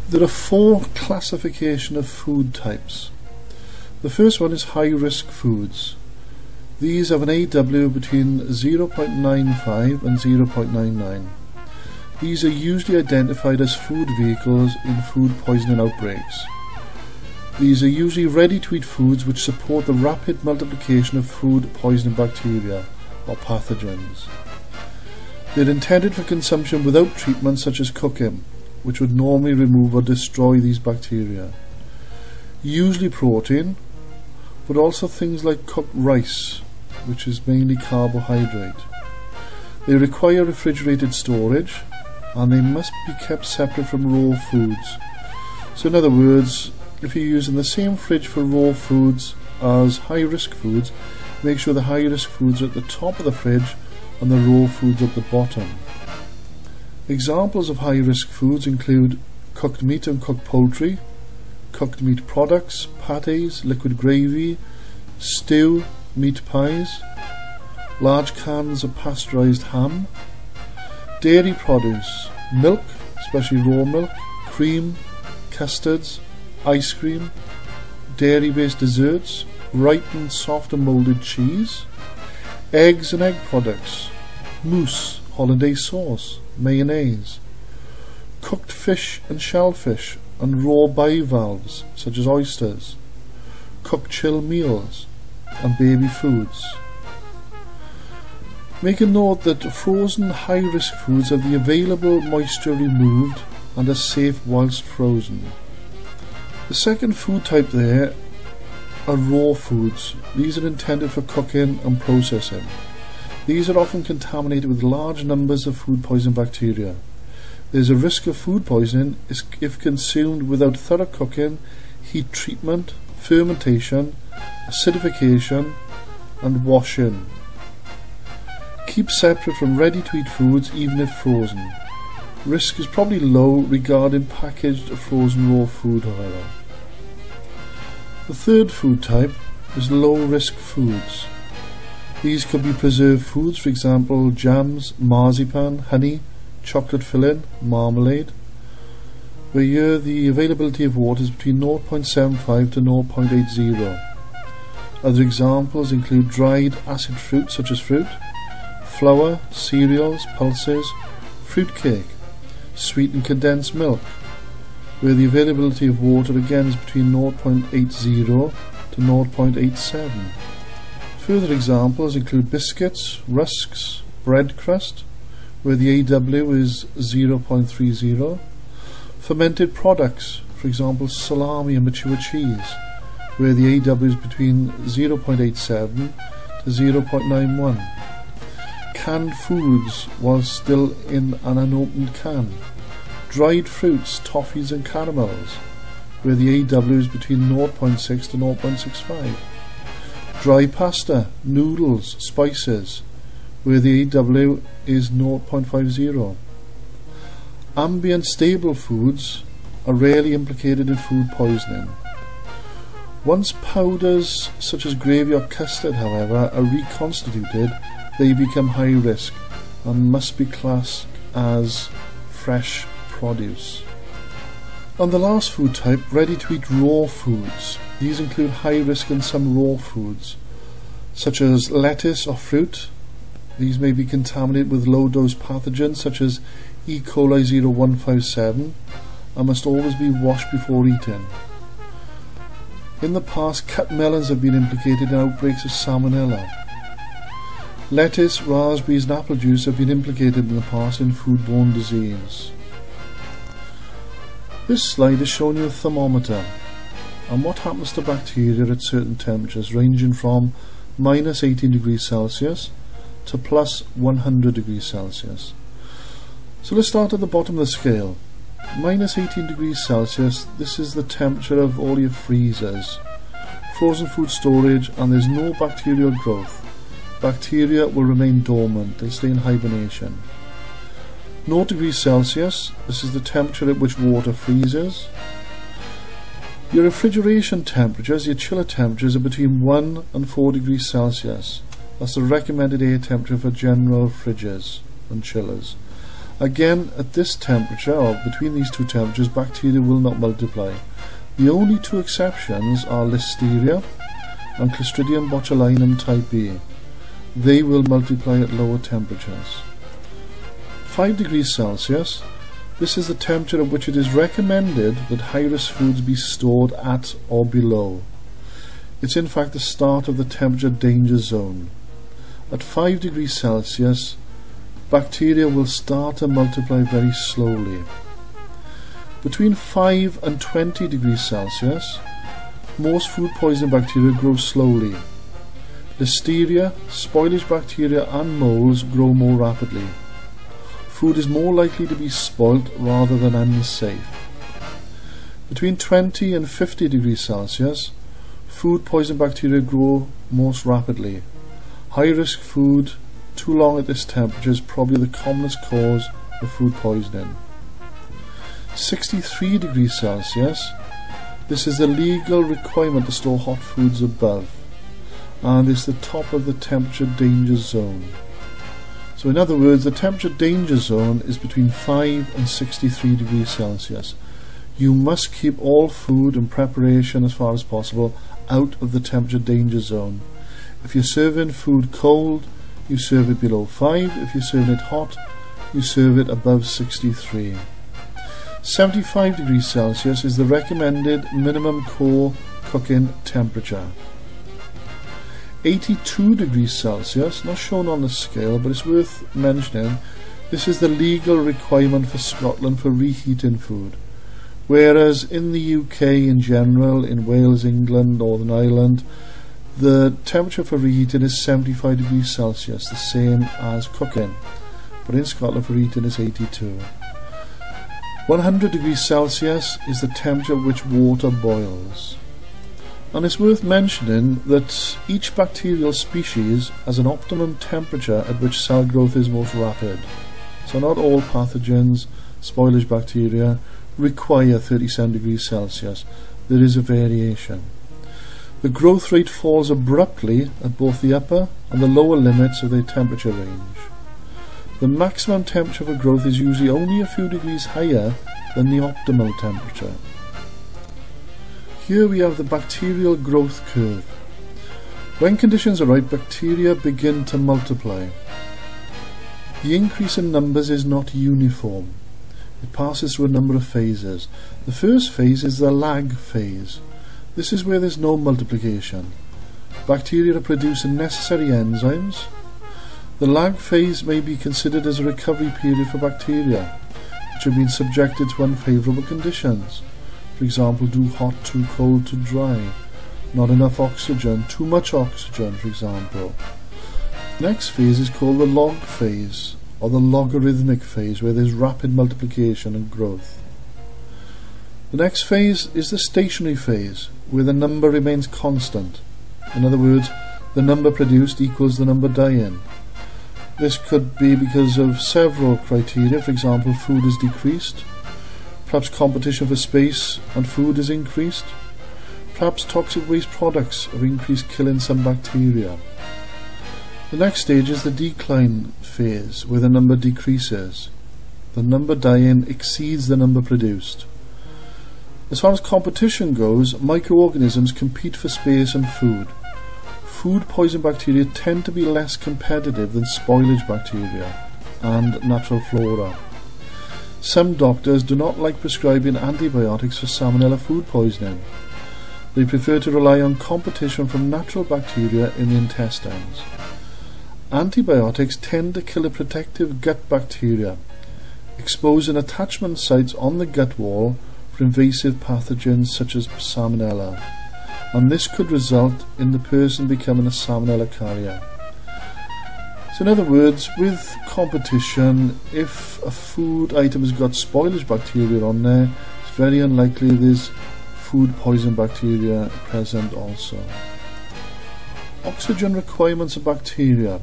There are four classifications of food types. The first one is high-risk foods. These have an AW between 0.95 and 0.99. These are usually identified as food vehicles in food poisoning outbreaks. These are usually ready-to-eat foods which support the rapid multiplication of food poisoning bacteria or pathogens. They're intended for consumption without treatment such as cooking, which would normally remove or destroy these bacteria. Usually protein, but also things like cooked rice, which is mainly carbohydrate. They require refrigerated storage, and they must be kept separate from raw foods. So in other words, if you're using the same fridge for raw foods as high-risk foods, make sure the high-risk foods are at the top of the fridge and the raw foods at the bottom. Examples of high-risk foods include cooked meat and cooked poultry, cooked meat products, patties, liquid gravy, stew, meat pies, large cans of pasteurized ham, dairy produce, milk, especially raw milk, cream, custards, ice cream, dairy-based desserts, ripened soft and moulded cheese, eggs and egg products, mousse, hollandaise sauce, mayonnaise, cooked fish and shellfish, and raw bivalves such as oysters, cooked chill meals, and baby foods. Make a note that frozen high-risk foods have the available moisture removed and are safe whilst frozen. The second food type there are raw foods. These are intended for cooking and processing. These are often contaminated with large numbers of food poisoning bacteria. There is a risk of food poisoning if consumed without thorough cooking, heat treatment, fermentation, acidification, and washing. Keep separate from ready-to-eat foods even if frozen. Risk is probably low regarding packaged frozen raw food, however. The third food type is low-risk foods. These could be preserved foods, for example jams, marzipan, honey, chocolate filling, marmalade, where here the availability of water is between 0.75 to 0.80. Other examples include dried acid fruit such as fruit, flour, cereals, pulses, fruitcake, sweetened condensed milk, where the availability of water again is between 0.80 to 0.87. Further examples include biscuits, rusks, bread crust, where the AW is 0.30, fermented products, for example salami and mature cheese, where the AW is between 0.87 to 0.91, canned foods while still in an unopened can, dried fruits, toffees and caramels, where the AW is between 0.6 to 0.65, dry pasta, noodles, spices, where the AW is 0.50. Ambient stable foods are rarely implicated in food poisoning. Once powders such as gravy or custard, however, are reconstituted, they become high risk and must be classed as fresh produce. And the last food type, ready-to-eat raw foods. These include high risk in some raw foods, such as lettuce or fruit. These may be contaminated with low-dose pathogens such as E. coli 0157 and must always be washed before eating. In the past, cut melons have been implicated in outbreaks of salmonella. Lettuce, raspberries and apple juice have been implicated in the past in foodborne disease. This slide is showing you a thermometer and what happens to bacteria at certain temperatures ranging from minus 18 degrees Celsius to plus 100 degrees Celsius. So let's start at the bottom of the scale. Minus 18 degrees Celsius, this is the temperature of all your freezers, frozen food storage, and there's no bacterial growth. Bacteria will remain dormant, they'll stay in hibernation. 0 degrees Celsius, this is the temperature at which water freezes. Your refrigeration temperatures, your chiller temperatures, are between 1 and 4 degrees Celsius. That's the recommended air temperature for general fridges and chillers. Again, at this temperature, or between these two temperatures, bacteria will not multiply. The only two exceptions are Listeria and Clostridium botulinum type A. They will multiply at lower temperatures. 5 degrees Celsius. This is the temperature at which it is recommended that high-risk foods be stored at or below. It's in fact the start of the temperature danger zone. At 5 degrees Celsius, bacteria will start to multiply very slowly. Between 5 and 20 degrees Celsius, most food poisoning bacteria grow slowly. Listeria, spoilage bacteria and molds grow more rapidly. Food is more likely to be spoilt rather than unsafe. Between 20 and 50 degrees Celsius, food poisoning bacteria grow most rapidly. High-risk food too long at this temperature is probably the commonest cause of food poisoning. 63 degrees Celsius, this is the legal requirement to store hot foods above, and it's the top of the temperature danger zone. So in other words, the temperature danger zone is between 5 and 63 degrees Celsius. You must keep all food and preparation as far as possible out of the temperature danger zone. If you're serving food cold, you serve it below 5. If you're serving it hot, you serve it above 63. 75 degrees Celsius is the recommended minimum core cooking temperature. 82 degrees Celsius, not shown on the scale, but it's worth mentioning, this is the legal requirement for Scotland for reheating food. Whereas in the UK in general, in Wales, England, Northern Ireland, the temperature for reheating is 75 degrees Celsius, the same as cooking. But in Scotland for reheating is 82. 100 degrees Celsius is the temperature at which water boils. And it's worth mentioning that each bacterial species has an optimum temperature at which cell growth is most rapid. So not all pathogens, spoilage bacteria, require 37 degrees Celsius. There is a variation. The growth rate falls abruptly at both the upper and the lower limits of their temperature range. The maximum temperature for growth is usually only a few degrees higher than the optimal temperature. Here we have the bacterial growth curve. When conditions are right, bacteria begin to multiply. The increase in numbers is not uniform. It passes through a number of phases. The first phase is the lag phase. This is where there's no multiplication. Bacteria are producing necessary enzymes. The lag phase may be considered as a recovery period for bacteria, which have been subjected to unfavourable conditions. For example, too hot, too cold, too dry, not enough oxygen, too much oxygen, for example. The next phase is called the log phase, or the logarithmic phase, where there's rapid multiplication and growth. The next phase is the stationary phase, where the number remains constant. In other words, the number produced equals the number dying. This could be because of several criteria. For example, food is decreased. Perhaps competition for space and food is increased. Perhaps toxic waste products have increased killing some bacteria. The next stage is the decline phase, where the number decreases. The number dying exceeds the number produced. As far as competition goes, microorganisms compete for space and food. Food poison bacteria tend to be less competitive than spoilage bacteria and natural flora. Some doctors do not like prescribing antibiotics for salmonella food poisoning. They prefer to rely on competition from natural bacteria in the intestines. Antibiotics tend to kill a protective gut bacteria, exposing attachment sites on the gut wall for invasive pathogens such as salmonella, and this could result in the person becoming a salmonella carrier. So in other words, with competition, if a food item has got spoilage bacteria on there, it's very unlikely there's food poison bacteria present also. Oxygen requirements of bacteria.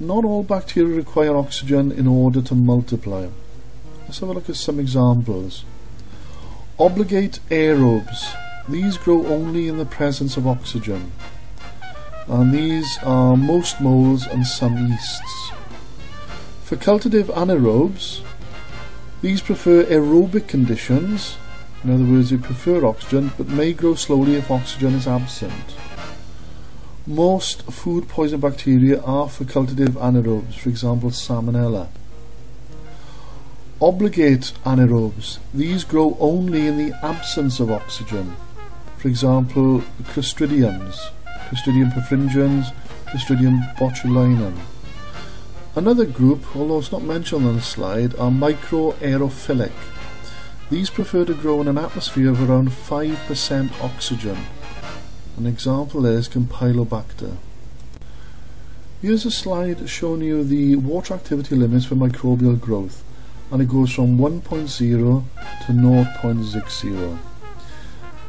Not all bacteria require oxygen in order to multiply. Let's have a look at some examples. Obligate aerobes. These grow only in the presence of oxygen, and these are most molds and some yeasts. Facultative anaerobes, these prefer aerobic conditions, in other words they prefer oxygen but may grow slowly if oxygen is absent. Most food poison bacteria are facultative anaerobes, for example Salmonella. Obligate anaerobes, these grow only in the absence of oxygen, for example Clostridiums, Clostridium perfringens, Clostridium botulinum. Another group, although it's not mentioned on the slide, are microaerophilic. These prefer to grow in an atmosphere of around 5% oxygen. An example is Campylobacter. Here's a slide showing you the water activity limits for microbial growth, and it goes from 1.0 to 0.60.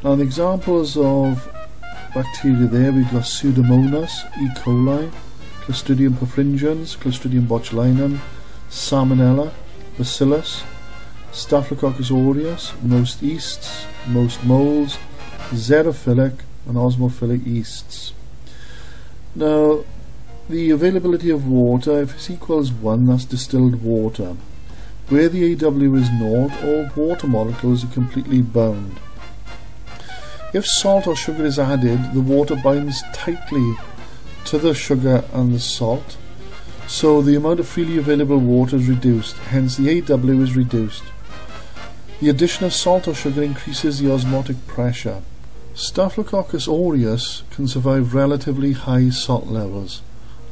Now the examples of bacteria there, we've got Pseudomonas, E. coli, Clostridium perfringens, Clostridium botulinum, Salmonella, Bacillus, Staphylococcus aureus, most yeasts, most molds, xerophilic and osmophilic yeasts. Now the availability of water, if it's equals 1, that's distilled water. Where the AW is 0, all water molecules are completely bound. If salt or sugar is added, the water binds tightly to the sugar and the salt, so the amount of freely available water is reduced, hence the AW is reduced. The addition of salt or sugar increases the osmotic pressure. Staphylococcus aureus can survive relatively high salt levels.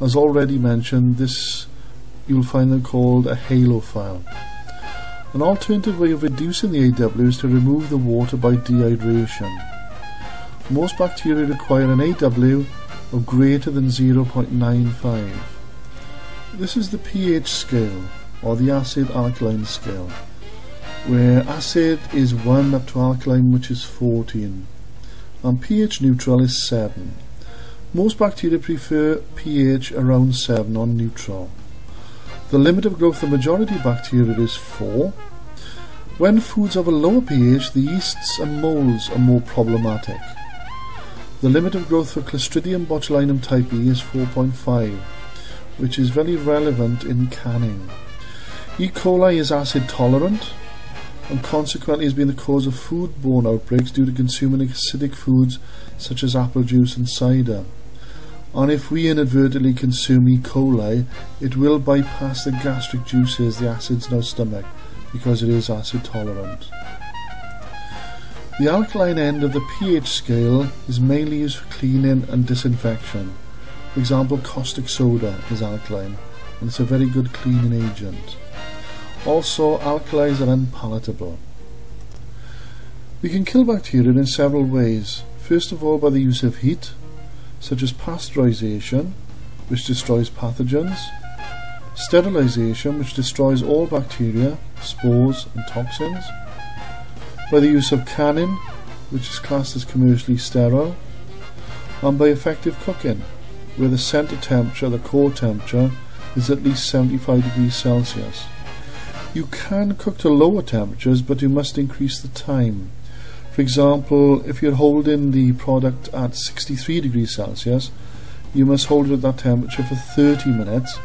As already mentioned, this you'll find them called a halophile. An alternative way of reducing the AW is to remove the water by dehydration. Most bacteria require an AW of greater than 0.95. This is the pH scale, or the acid-alkaline scale, where acid is 1 up to alkaline, which is 14, and pH neutral is 7. Most bacteria prefer pH around 7 on neutral. The limit of growth of the majority of bacteria is 4. When foods have a lower pH, the yeasts and molds are more problematic. The limit of growth for Clostridium botulinum type E is 4.5, which is very relevant in canning. E. coli is acid tolerant and consequently has been the cause of foodborne outbreaks due to consuming acidic foods such as apple juice and cider. And if we inadvertently consume E. coli, it will bypass the gastric juices, the acids in our stomach, because it is acid tolerant. The alkaline end of the pH scale is mainly used for cleaning and disinfection. For example, caustic soda is alkaline, and it's a very good cleaning agent. Also, alkalis are unpalatable. We can kill bacteria in several ways. First of all, by the use of heat, such as pasteurization, which destroys pathogens, sterilization, which destroys all bacteria, spores and toxins, by the use of canning, which is classed as commercially sterile, and by effective cooking, where the center temperature, the core temperature, is at least 75 degrees Celsius. You can cook to lower temperatures, but you must increase the time. For example, if you're holding the product at 63 degrees Celsius, you must hold it at that temperature for 30 minutes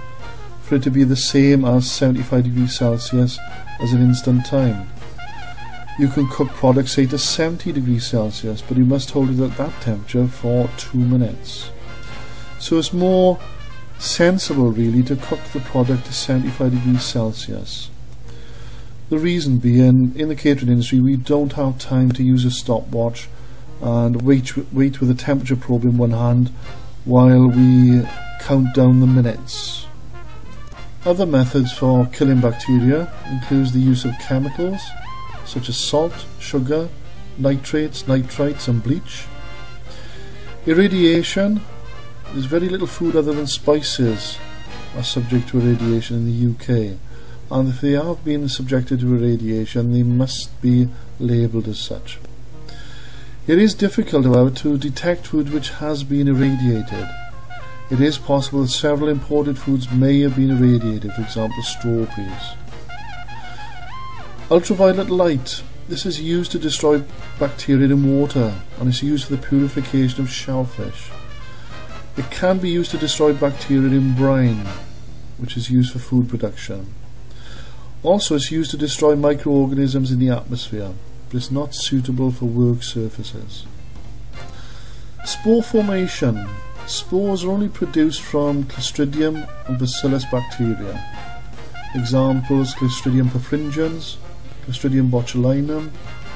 for it to be the same as 75 degrees Celsius as an instant time. You can cook products say to 70 degrees Celsius, but you must hold it at that temperature for 2 minutes. So it's more sensible really to cook the product to 75 degrees Celsius. The reason being, in the catering industry we don't have time to use a stopwatch and wait with a temperature probe in one hand while we count down the minutes. Other methods for killing bacteria include the use of chemicals such as salt, sugar, nitrates, nitrites and bleach. Irradiation. There's very little food other than spices are subject to irradiation in the UK, and if they have been subjected to irradiation they must be labelled as such. It is difficult, however, to detect food which has been irradiated. It is possible that several imported foods may have been irradiated, for example strawberries. Ultraviolet light. This is used to destroy bacteria in water and is used for the purification of shellfish. It can be used to destroy bacteria in brine. which is used for food production. Also, it's used to destroy microorganisms in the atmosphere, but it's not suitable for work surfaces. Spore formation. Spores are only produced from Clostridium and Bacillus bacteria. Examples: Clostridium perfringens, Clostridium botulinum,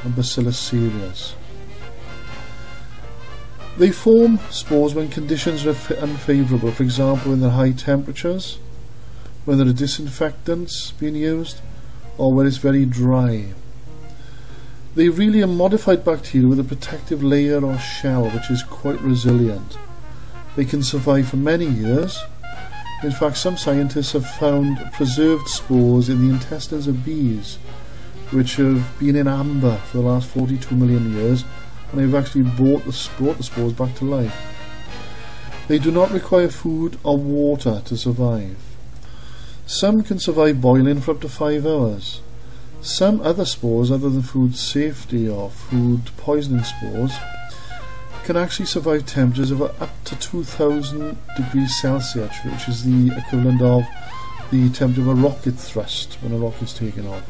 and Bacillus cereus. They form spores when conditions are unfavourable, for example when there are high temperatures, when there are disinfectants being used, or when it's very dry. They really are modified bacteria with a protective layer or shell which is quite resilient. They can survive for many years. In fact, some scientists have found preserved spores in the intestines of bees, which have been in amber for the last 42 million years, and they've actually brought the spores back to life. They do not require food or water to survive. Some can survive boiling for up to 5 hours. Some other spores, other than food safety or food poisoning spores, can actually survive temperatures of up to 2000 degrees Celsius, which is the equivalent of the temperature of a rocket thrust when a rocket's taken off.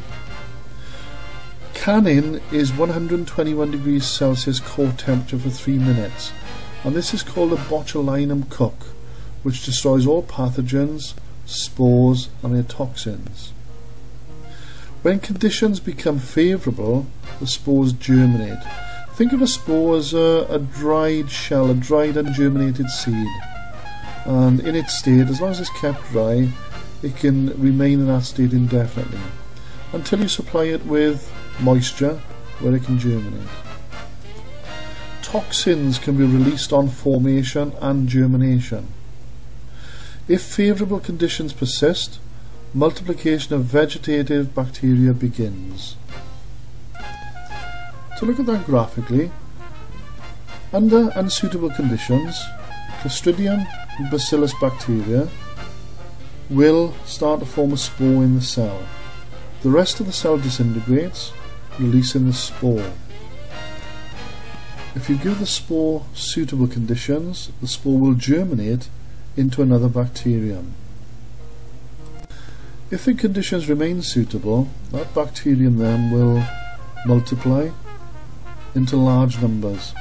Canning is 121 degrees Celsius core temperature for 3 minutes, and this is called a botulinum cook, which destroys all pathogens, spores and their toxins. When conditions become favourable, the spores germinate. Think of a spore as a dried shell, a dried ungerminated seed, and in its state, as long as it's kept dry, it can remain in that state indefinitely until you supply it with moisture where it can germinate. Toxins can be released on formation and germination. If favourable conditions persist, multiplication of vegetative bacteria begins. To look at that graphically, under unsuitable conditions, Clostridium and Bacillus bacteria will start to form a spore in the cell. The rest of the cell disintegrates, releasing the spore. If you give the spore suitable conditions, the spore will germinate into another bacterium. If the conditions remain suitable, that bacterium then will multiply into large numbers.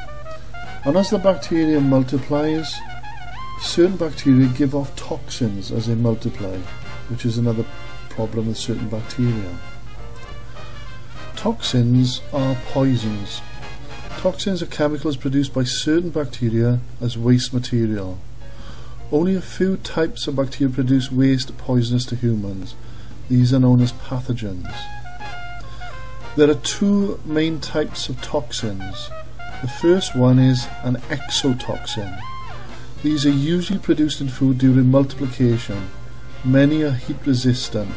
And as the bacterium multiplies, certain bacteria give off toxins as they multiply, which is another problem with certain bacteria. Toxins are poisons. Toxins are chemicals produced by certain bacteria as waste material. Only a few types of bacteria produce waste poisonous to humans. These are known as pathogens. There are two main types of toxins. The first one is an exotoxin. These are usually produced in food during multiplication. Many are heat resistant.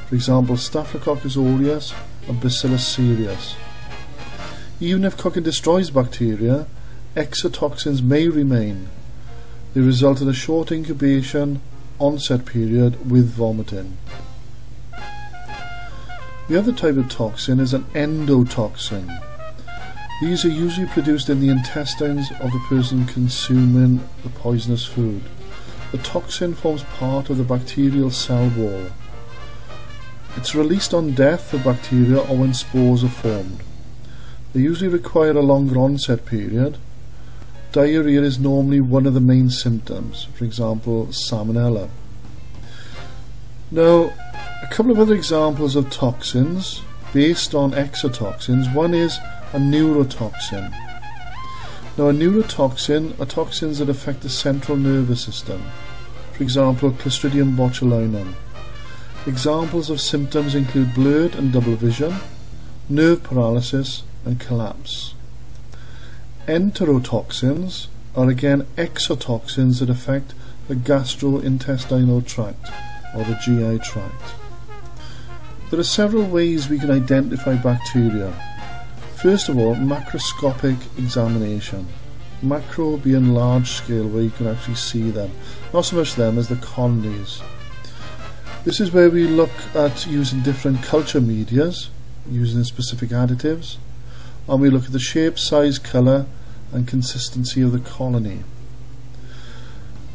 For example, Staphylococcus aureus and Bacillus cereus. Even if cooking destroys bacteria, exotoxins may remain. They result in a short incubation onset period with vomiting. The other type of toxin is an endotoxin. These are usually produced in the intestines of the person consuming the poisonous food. The toxin forms part of the bacterial cell wall. It's released on death of bacteria or when spores are formed. They usually require a longer onset period. Diarrhea is normally one of the main symptoms, for example, salmonella. Now, a couple of other examples of toxins based on exotoxins. One is a neurotoxin. Now, a neurotoxin are toxins that affect the central nervous system. For example, Clostridium botulinum. Examples of symptoms include blurred and double vision, nerve paralysis and collapse. Enterotoxins are again exotoxins that affect the gastrointestinal tract or the GI tract. There are several ways we can identify bacteria. First of all, macroscopic examination. Macro being large scale, where you can actually see them. Not so much them as the colonies. This is where we look at using different culture medias, using specific additives, and we look at the shape, size, colour and consistency of the colony.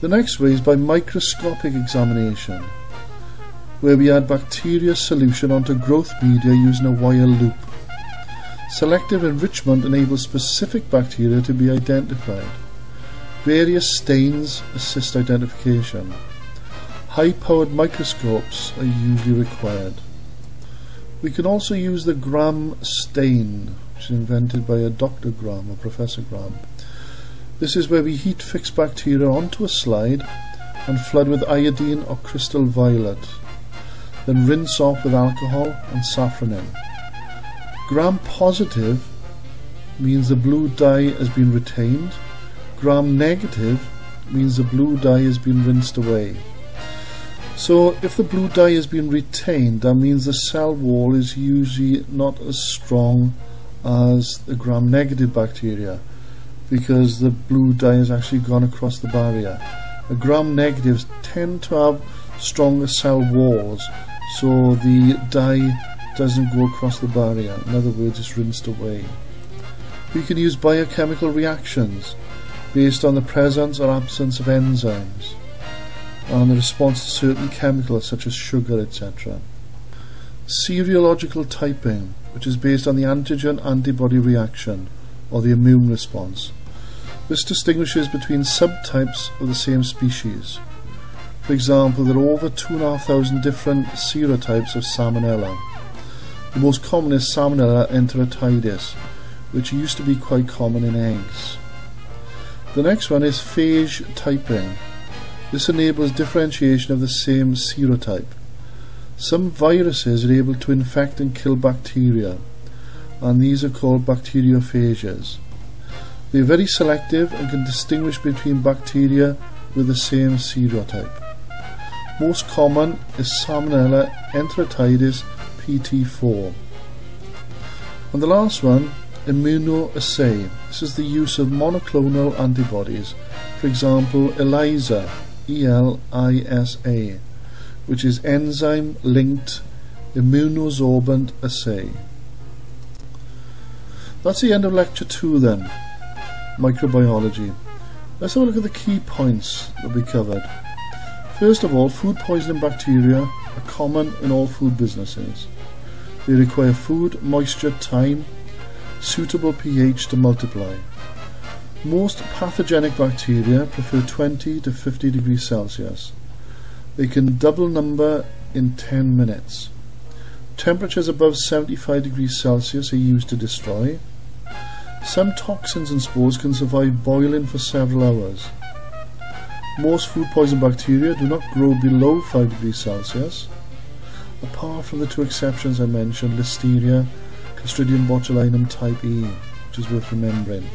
The next way is by microscopic examination. where we add bacteria solution onto growth media using a wire loop. Selective enrichment enables specific bacteria to be identified. Various stains assist identification. High-powered microscopes are usually required. We can also use the Gram stain, which is invented by a Dr. Gram or Professor Gram. This is where we heat fixed bacteria onto a slide and flood with iodine or crystal violet, then rinse off with alcohol and safranin. Gram positive means the blue dye has been retained. Gram negative means the blue dye has been rinsed away. So if the blue dye has been retained, that means the cell wall is usually not as strong as the gram negative bacteria, because the blue dye has actually gone across the barrier. The gram negatives tend to have stronger cell walls, so the dye doesn't go across the barrier. In other words, it's rinsed away. We can use biochemical reactions based on the presence or absence of enzymes and the response to certain chemicals such as sugar, etc. Serological typing, which is based on the antigen-antibody reaction or the immune response. This distinguishes between subtypes of the same species. For example, there are over 2,500 different serotypes of Salmonella. The most common is Salmonella enteritidis, which used to be quite common in eggs. The next one is phage typing. This enables differentiation of the same serotype. Some viruses are able to infect and kill bacteria, and these are called bacteriophages. They are very selective and can distinguish between bacteria with the same serotype. Most common is Salmonella enteritidis PT4. And the last one, immunoassay. This is the use of monoclonal antibodies. For example, ELISA, ELISA, which is enzyme-linked immunosorbent assay. That's the end of lecture 2 then, microbiology. Let's have a look at the key points that we covered. First of all, food poisoning bacteria are common in all food businesses. They require food, moisture, time, suitable pH to multiply. Most pathogenic bacteria prefer 20 to 50 degrees Celsius. They can double number in 10 minutes. Temperatures above 75 degrees Celsius are used to destroy. Some toxins and spores can survive boiling for several hours. Most food poison bacteria do not grow below 5 degrees Celsius, apart from the 2 exceptions I mentioned, Listeria, Clostridium botulinum type E, which is worth remembering.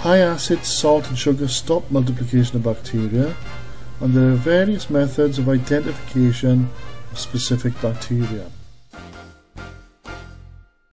High acid, salt and sugar stop multiplication of bacteria, and there are various methods of identification of specific bacteria.